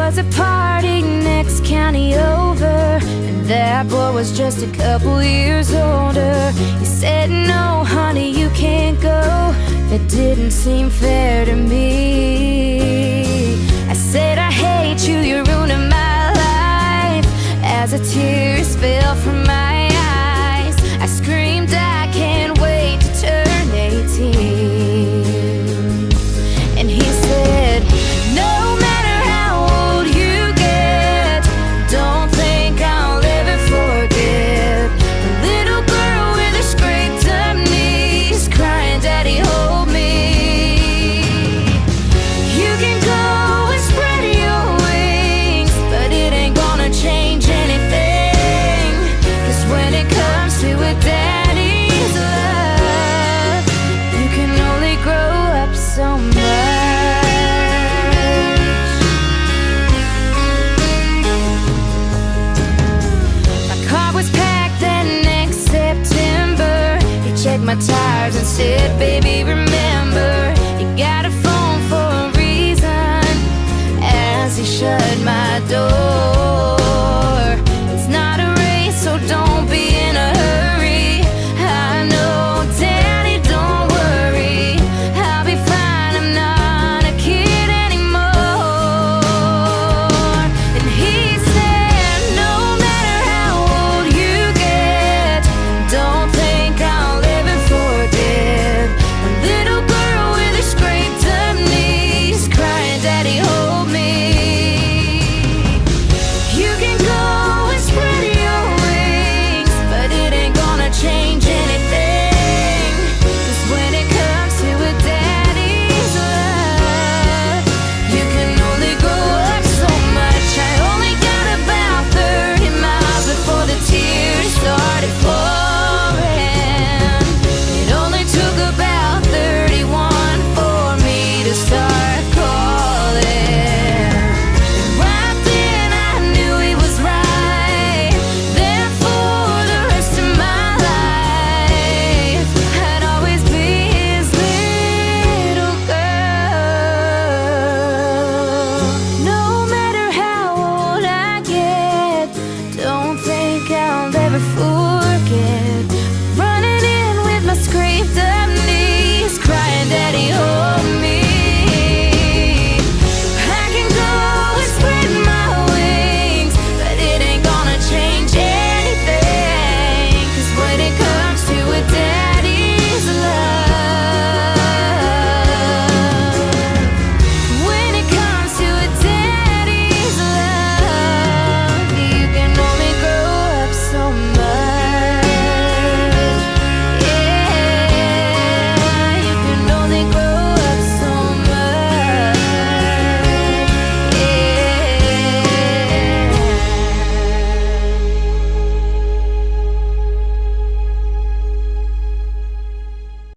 was a party next county over, and that boy was just a couple years older. He said, no, honey, you can't go. That didn't seem fair to me. I said, I hate you, you're ruining my life. As the tears fell from my eyes, I screamed, I can't wait to turn 18. And he said, no matter how old you get, don't think I'll ever forget the little girl with her scraped up knees crying, Daddy, hold me. You can go and spread your wings, but it ain't gonna change anything. 'Cause when it comes to a daddy's love, you can only grow up so much. My car was packed that next September. He checked my tires and said, baby, remember, you got a phone for a reason. As he shut my door,